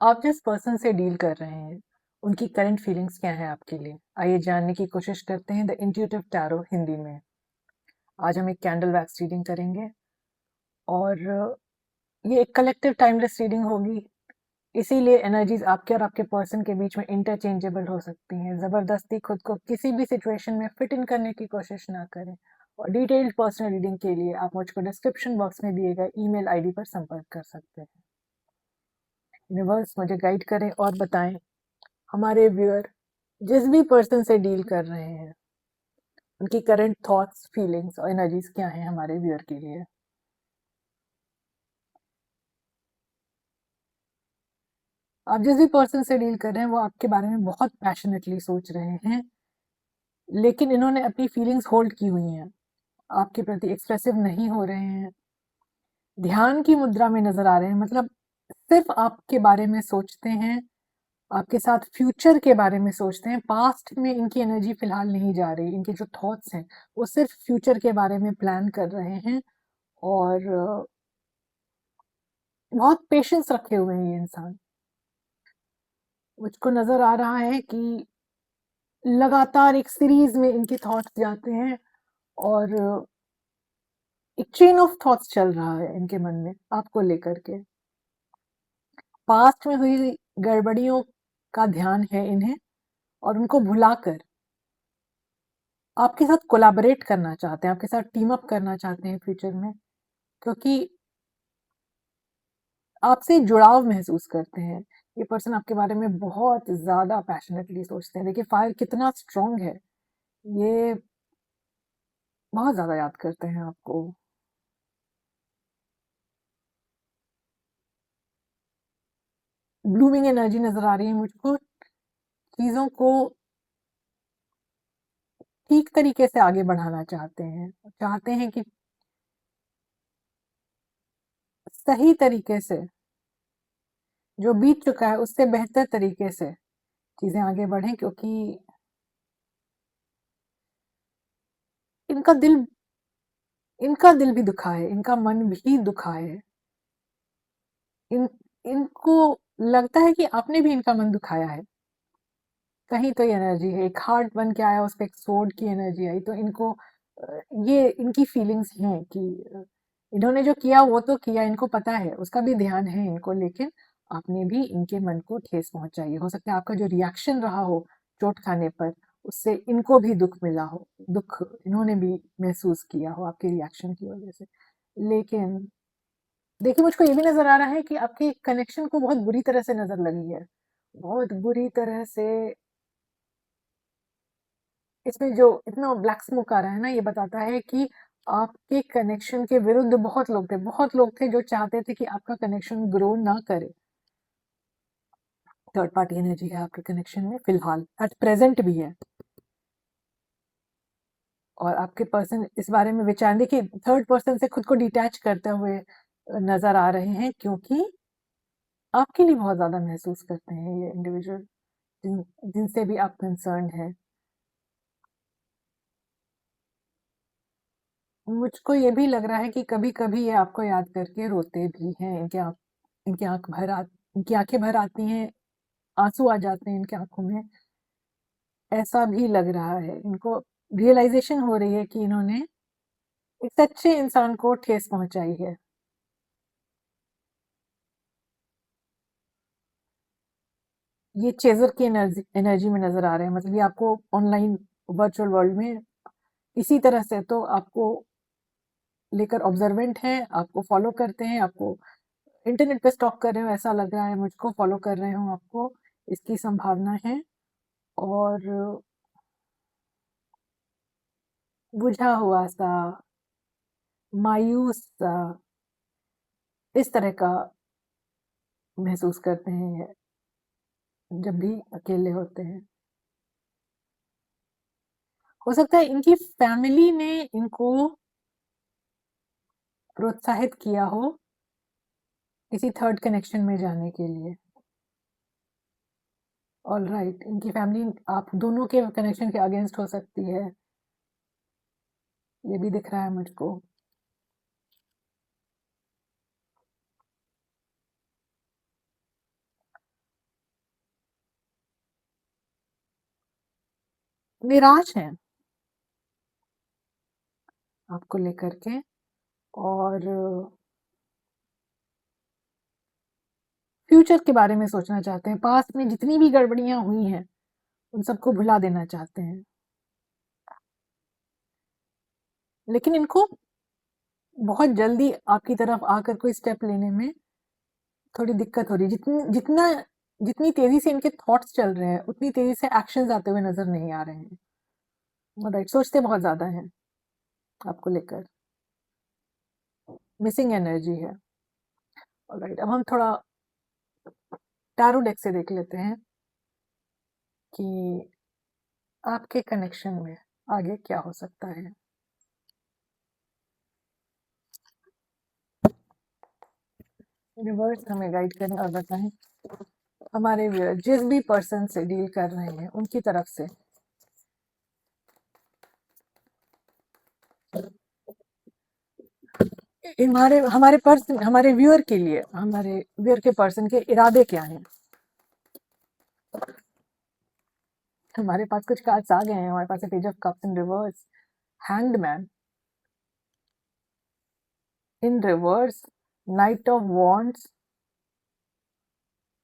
आप जिस पर्सन से डील कर रहे हैं, उनकी करंट फीलिंग्स क्या हैं आपके लिए? आइए जानने की कोशिश करते हैं द इंट्यूटिव टैरो हिंदी में। आज हम एक कैंडल वैक्स रीडिंग करेंगे और ये एक कलेक्टिव टाइमलेस रीडिंग होगी। इसीलिए एनर्जीज आपके और आपके पर्सन के बीच में इंटरचेंजेबल हो सकती हैं। ज़बरदस्ती खुद को किसी भी सिचुएशन में फिट इन करने की कोशिश ना करें। और डिटेल्ड पर्सनल रीडिंग के लिए आप मुझको डिस्क्रिप्शन बॉक्स में दिए गए ईमेल आईडी पर संपर्क कर सकते हैं। यूनिवर्स मुझे गाइड करें और बताएं हमारे व्यूअर जिस भी पर्सन से डील कर रहे हैं उनकी करंट थॉट्स, फीलिंग्स और एनर्जीज क्या हैं हमारे व्यूअर के लिए। आप जिस भी पर्सन से डील कर रहे हैं वो आपके बारे में बहुत पैशनेटली सोच रहे हैं, लेकिन इन्होंने अपनी फीलिंग्स होल्ड की हुई हैं, आपके प्रति एक्सप्रेसिव नहीं हो रहे हैं, ध्यान की मुद्रा में नजर आ रहे हैं। मतलब सिर्फ आपके बारे में सोचते हैं, आपके साथ फ्यूचर के बारे में सोचते हैं। पास्ट में इनकी एनर्जी फिलहाल नहीं जा रही। इनके जो थॉट्स हैं वो सिर्फ फ्यूचर के बारे में प्लान कर रहे हैं और बहुत पेशेंस रखे हुए हैं ये इंसान। मुझको नजर आ रहा है कि लगातार एक सीरीज में इनके थॉट्स जाते हैं और एक चेन ऑफ थॉट्स चल रहा है इनके मन में आपको लेकर के। पास्ट में हुई गड़बड़ियों का ध्यान है इन्हें और उनको भुलाकर आपके साथ कोलैबोरेट करना चाहते हैं, आपके साथ टीम अप करना चाहते हैं फ्यूचर में, क्योंकि आपसे जुड़ाव महसूस करते हैं। ये पर्सन आपके बारे में बहुत ज़्यादा पैशनेटली सोचते हैं। देखिए फायर कितना स्ट्रॉन्ग है। ये बहुत ज़्यादा याद करते हैं आपको। ब्लूमिंग एनर्जी नज़र आ रही है मुझको। चीज़ों को ठीक तरीके से आगे बढ़ाना चाहते हैं। चाहते हैं कि सही तरीके से जो बीत चुका है उससे बेहतर तरीके से चीज़ें आगे बढ़ें, क्योंकि इनका दिल इनका दिल भी दुखा है, इनका मन भी दुखा है। इन इनको लगता है कि आपने भी इनका मन दुखाया है। कहीं तो ये एनर्जी है, एक हार्ट बन के आया, उस पे एक स्वॉर्ड की एनर्जी आई, तो इनको ये इनकी फीलिंग्स हैं कि इन्होंने जो किया वो तो किया, इनको पता है, उसका भी ध्यान है इनको, लेकिन आपने भी इनके मन को ठेस पहुंचाई है। हो सकता है आपका जो रिएक्शन रहा हो चोट खाने पर, उससे इनको भी दुख मिला हो, दुख इन्होंने भी महसूस किया हो आपके रिएक्शन की वजह से। लेकिन देखिए मुझको ये भी नजर आ रहा है कि आपके कनेक्शन को बहुत बुरी तरह से नजर लगी है, बहुत बुरी तरह से। इसमें जो इतना ब्लैक स्मोक आ रहा है ना, ये बताता है कि आपके कनेक्शन के विरुद्ध बहुत लोग थे जो चाहते थे कि आपका कनेक्शन ग्रो ना करे। थर्ड पार्टी एनर्जी है आपके कनेक्शन में फिलहाल, एट प्रेजेंट भी है। और आपके पर्सन इस बारे में विचार, देखिए थर्ड पर्सन से खुद को डिटैच करते हुए नजर आ रहे हैं, क्योंकि आपके लिए बहुत ज्यादा महसूस करते हैं ये इंडिविजुअल, जिनसे भी आप कंसर्न है। मुझको ये भी लग रहा है कि कभी-कभी ये आपको याद करके रोते भी हैं। इनकी आँख भर आ इनकी आँखें भर आती हैं, आँसू आ जाते हैं इनकी आँखों में। ऐसा भी लग रहा है। इनको रियलाइज़ेशन हो रही है कि इन्होंने एक सच्चे इंसान को ठेस पहुँचाई है। ये चेज़र की एनर्जी में नज़र आ रहे हैं। मतलब ये आपको ऑनलाइन वर्चुअल वर्ल्ड में इसी तरह से तो आपको लेकर ऑब्जर्वेंट हैं, आपको फ़ॉलो करते हैं, आपको इंटरनेट पे स्टॉक कर रहे हो ऐसा लग रहा है मुझको, फ़ॉलो कर रहे हो आपको, इसकी संभावना है। और बुझा हुआ सा, मायूस सा, इस तरह का महसूस करते हैं ये जब भी अकेले होते हैं। हो सकता है इनकी फैमिली ने इनको प्रोत्साहित किया हो किसी थर्ड कनेक्शन में जाने के लिए। ऑलराइट, इनकी फैमिली आप दोनों के कनेक्शन के अगेंस्ट हो सकती है, ये भी दिख रहा है मुझको। निराश हैं आपको लेकर के, और फ्यूचर के बारे में सोचना चाहते हैं। पास्ट में जितनी भी गड़बड़ियाँ हुई हैं, उन सबको भुला देना चाहते हैं। लेकिन इनको बहुत जल्दी आपकी तरफ आकर कोई स्टेप लेने में थोड़ी दिक्कत हो रही है। जितनी तेज़ी से इनके थॉट्स चल रहे हैं, उतनी तेज़ी से एक्शंस आते हुए नज़र नहीं आ रहे हैं। राइट, सोचते बहुत ज़्यादा हैं आपको लेकर। मिसिंग एनर्जी है। राइट, अब हम थोड़ा टैरो डेक से देख लेते हैं कि आपके कनेक्शन में आगे क्या हो सकता है। यूनिवर्स हमें गाइड करें और बताएं हमारे व्यूअर जिस भी पर्सन से डील कर रहे हैं उनकी तरफ से हमारे व्यूअर के लिए, हमारे व्यूअर के पर्सन के इरादे क्या हैं। हमारे पास कुछ कार्ड्स आ गए हैं। हमारे पास page of cups in reverse, hanged man in reverse, knight of wands,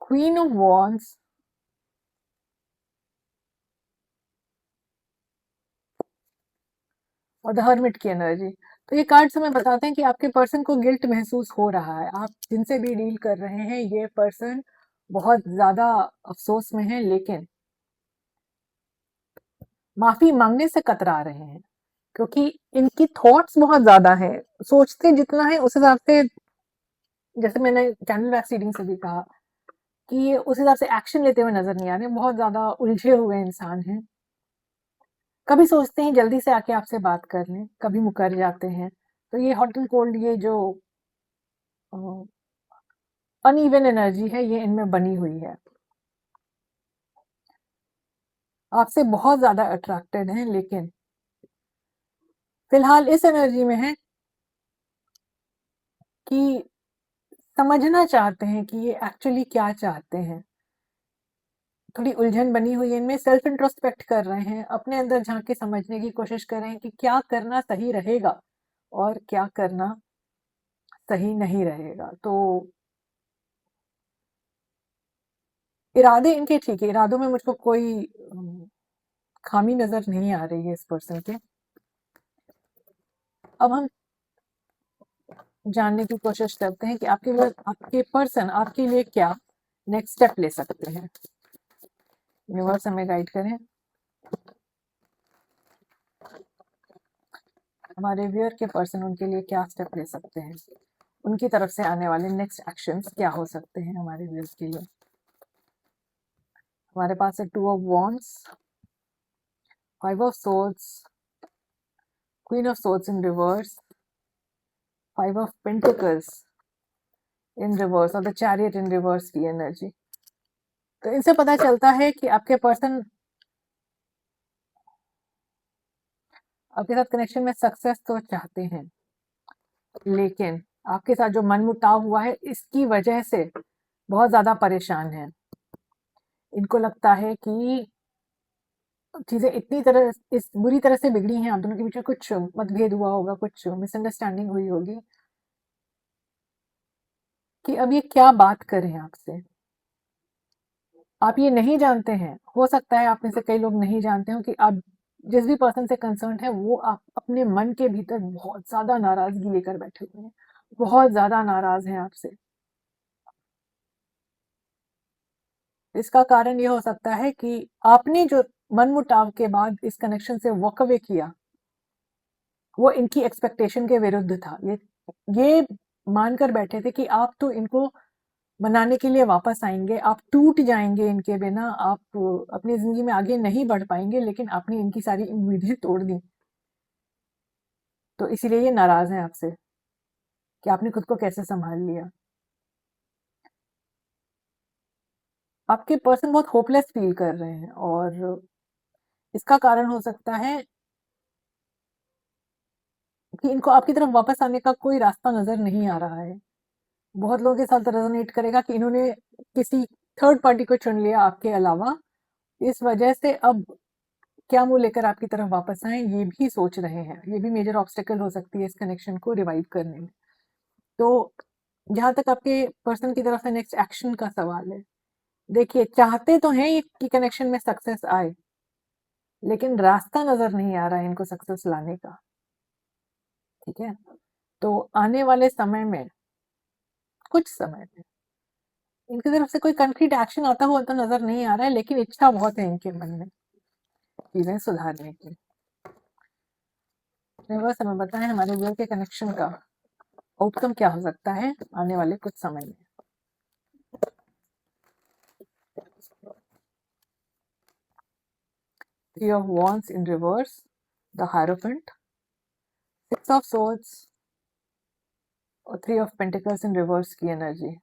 queen of wands, और द हर्मिट की एनर्जी। तो ये कार्ड्स हमें बताते हैं कि आपके पर्सन को गिल्ट महसूस हो रहा है। आप जिनसे भी डील कर रहे हैं, ये पर्सन बहुत ज्यादा अफसोस में है, लेकिन माफी मांगने से कतरा रहे हैं, क्योंकि इनकी थॉट्स बहुत ज्यादा हैं। सोचते जितना है उस हिसाब से, जैसे मैंने कैंडल वैक्स रीडिंग से भी कहा, कि ये उस हिसाब से एक्शन लेते हुए नजर नहीं आ रहे। बहुत ज्यादा उलझे हुए इंसान हैं। कभी सोचते हैं जल्दी से आके आपसे बात कर लें, कभी मुकर जाते हैं। तो ये हॉट एंड कोल्ड, ये जो अनइवन एनर्जी है, ये इनमें बनी हुई है। आपसे बहुत ज्यादा अट्रैक्टेड हैं, लेकिन फिलहाल इस एनर्जी में है कि समझना चाहते हैं कि ये एक्चुअली क्या चाहते हैं। थोड़ी उलझन बनी हुई है इनमें। सेल्फ इंट्रोस्पेक्ट कर रहे हैं, अपने अंदर झांक के समझने की कोशिश कर रहे हैं कि क्या करना सही रहेगा और क्या करना सही नहीं रहेगा। तो इरादे इनके ठीक है, इरादों में मुझको कोई खामी नजर नहीं आ रही है इस पर्सन के। अब हम जानने की कोशिश करते हैं कि आपके पर्सन आपके लिए क्या नेक्स्ट स्टेप ले सकते हैं। यूनिवर्स हमें गाइड करें हमारे व्यूअर के पर्सन उनके लिए क्या स्टेप ले सकते हैं। उनकी तरफ से आने वाले नेक्स्ट एक्शंस क्या हो सकते हैं हमारे व्यूअर्स के लिए। हमारे पास है 2 of wands, 5 of swords, queen of swords in reverse, 5 of pentacles in reverse और द चैरियट इन रिवर्स की एनर्जी। तो इनसे पता चलता है कि आपके पर्सन आपके साथ कनेक्शन में सक्सेस तो चाहते हैं, लेकिन आपके साथ जो मनमुटाव हुआ है, इसकी वजह से बहुत ज्यादा परेशान है। इनको लगता है कि चीजें इतनी तरह इस बुरी तरह से बिगड़ी हैं, आप दोनों के बीच में कुछ मतभेद हुआ होगा, कुछ मिसअंडरस्टैंडिंग हुई होगी, कि अब ये क्या बात करें आपसे। आप ये नहीं जानते हैं, हो सकता है आप में से कई लोग नहीं जानते हो कि आप जिस भी पर्सन से कंसर्न है, वो आप अपने मन के भीतर बहुत ज्यादा नाराजगी लेकर बैठे हुए हैं, बहुत ज्यादा नाराज हैं आपसे। इसका कारण ये हो सकता है कि आपने जो मनमुटाव के बाद इस कनेक्शन से वॉक अवे किया, वो इनकी एक्सपेक्टेशन के विरुद्ध था। ये मानकर बैठे थे कि आप तो इनको मनाने के लिए वापस आएंगे, आप टूट जाएंगे इनके बिना, आप अपनी जिंदगी में आगे नहीं बढ़ पाएंगे, लेकिन आपने इनकी सारी उम्मीदें तोड़ दी। तो इसीलिए ये नाराज हैं आपसे कि आपने खुद को कैसे संभाल लिया। आपके पर्सन बहुत होपलेस फील कर रहे हैं, और इसका कारण हो सकता है कि इनको आपकी तरफ वापस आने का कोई रास्ता नजर नहीं आ रहा है। बहुत लोगों के साथ रेजोनेट करेगा कि इन्होंने किसी थर्ड पार्टी को चुन लिया आपके अलावा। इस वजह से अब क्या मुंह लेकर आपकी तरफ वापस आए, ये भी सोच रहे हैं। ये भी मेजर ऑब्स्टेकल हो सकती है इस कनेक्शन को रिवाइव करने में। तो जहां तक आपके पर्सन की तरफ से नेक्स्ट एक्शन का सवाल है, देखिए चाहते तो हैं कि कनेक्शन में सक्सेस आए, लेकिन रास्ता नजर नहीं आ रहा है इनको सक्सेस लाने का। ठीक है, तो आने वाले समय में, कुछ समय में इनकी तरफ से कोई कंक्रीट एक्शन आता हुआ तो नजर नहीं आ रहा है, लेकिन इच्छा बहुत है इनके मन में चीजें सुधारने की। बस हमें बताएं हमारे दिल के कनेक्शन का आउटकम क्या हो सकता है आने वाले कुछ समय में। Three of Wands in reverse, the Hierophant, Six of Swords और Three of Pentacles in reverse की एनर्जी।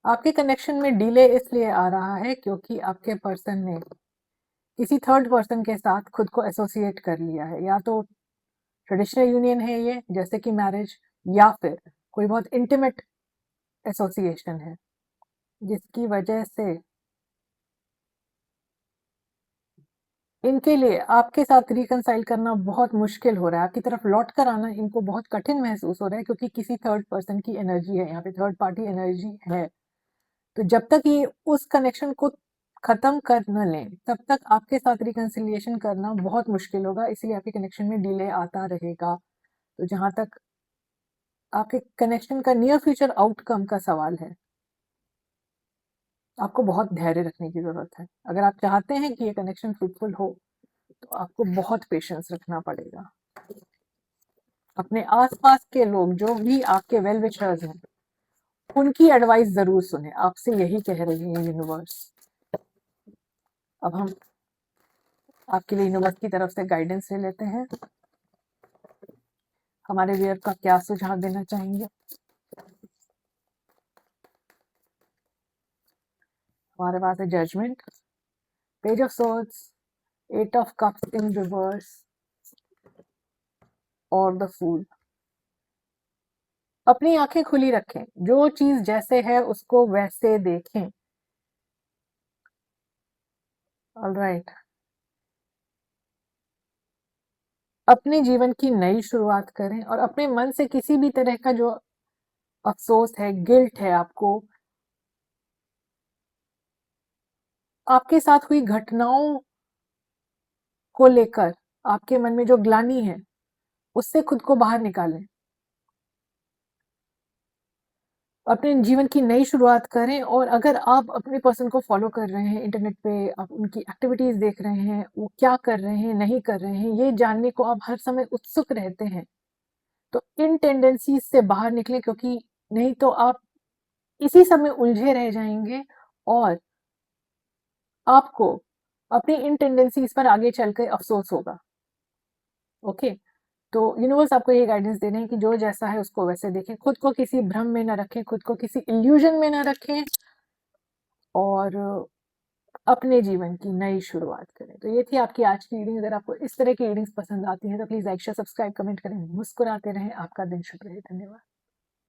आपके कनेक्शन में डिले इसलिए आ रहा है क्योंकि आपके पर्सन ने किसी थर्ड पर्सन के साथ खुद को एसोसिएट कर लिया है। या तो ट्रेडिशनल यूनियन है ये, जैसे कि मैरिज, या फिर कोई बहुत इंटीमेट एसोसिएशन है, जिसकी वजह से इनके लिए आपके साथ रिकंसाइल करना बहुत मुश्किल हो रहा है। आपकी तरफ लौट कर आना इनको बहुत कठिन महसूस हो रहा है, क्योंकि किसी थर्ड पर्सन की एनर्जी है यहाँ पे, थर्ड पार्टी एनर्जी है। तो जब तक ये उस कनेक्शन को खत्म कर न लें, तब तक आपके साथ रिकंसिलिएशन करना बहुत मुश्किल होगा, इसलिए आपके कनेक्शन में डिले आता रहेगा। तो जहां तक आपके कनेक्शन का नियर फ्यूचर आउटकम का सवाल है, आपको बहुत धैर्य रखने की जरूरत है। अगर आप चाहते हैं कि ये कनेक्शन फ्रूटफुल हो, तो आपको बहुत पेशेंस रखना पड़ेगा। अपने आसपास के लोग जो भी आपके वेल विशर्स हैं, उनकी एडवाइस जरूर सुने। आपसे यही कह रही है यूनिवर्स। अब हम आपके लिए यूनिवर्स की तरफ से गाइडेंस ले लेते हैं। हमारे व्यूअर का क्या सुझाव देना चाहेंगे? हमारे पास है judgement, page of swords, eight of cups in reverse और द फूल। अपनी आंखें खुली रखें, जो चीज जैसे है उसको वैसे देखें। ऑलराइट, अपने जीवन की नई शुरुआत करें और अपने मन से किसी भी तरह का जो अफसोस है, गिल्ट है आपको, आपके साथ हुई घटनाओं को लेकर आपके मन में जो ग्लानि है, उससे खुद को बाहर निकालें। अपने जीवन की नई शुरुआत करें। और अगर आप अपने पर्सन को फॉलो कर रहे हैं इंटरनेट पे, आप उनकी एक्टिविटीज देख रहे हैं, वो क्या कर रहे हैं, नहीं कर रहे हैं, ये जानने को आप हर समय उत्सुक रहते हैं, तो इन टेंडेंसीज से बाहर निकलें, क्योंकि नहीं तो आप इसी समय उलझे रह जाएंगे और आपको अपनी इन टेंडेंसीज पर आगे चलकर अफसोस होगा। ओके, तो यूनिवर्स आपको ये गाइडेंस दे रहे हैं कि जो जैसा है उसको वैसे देखें, खुद को किसी भ्रम में ना रखें, खुद को किसी इल्यूजन में ना रखें, और अपने जीवन की नई शुरुआत करें। तो ये थी आपकी आज की रीडिंग। अगर आपको इस तरह की रीडिंग्स पसंद आती हैं तो please like share subscribe comment करें। मुस्कुराते रहें। आपका दिन शुभ रहे। धन्यवाद।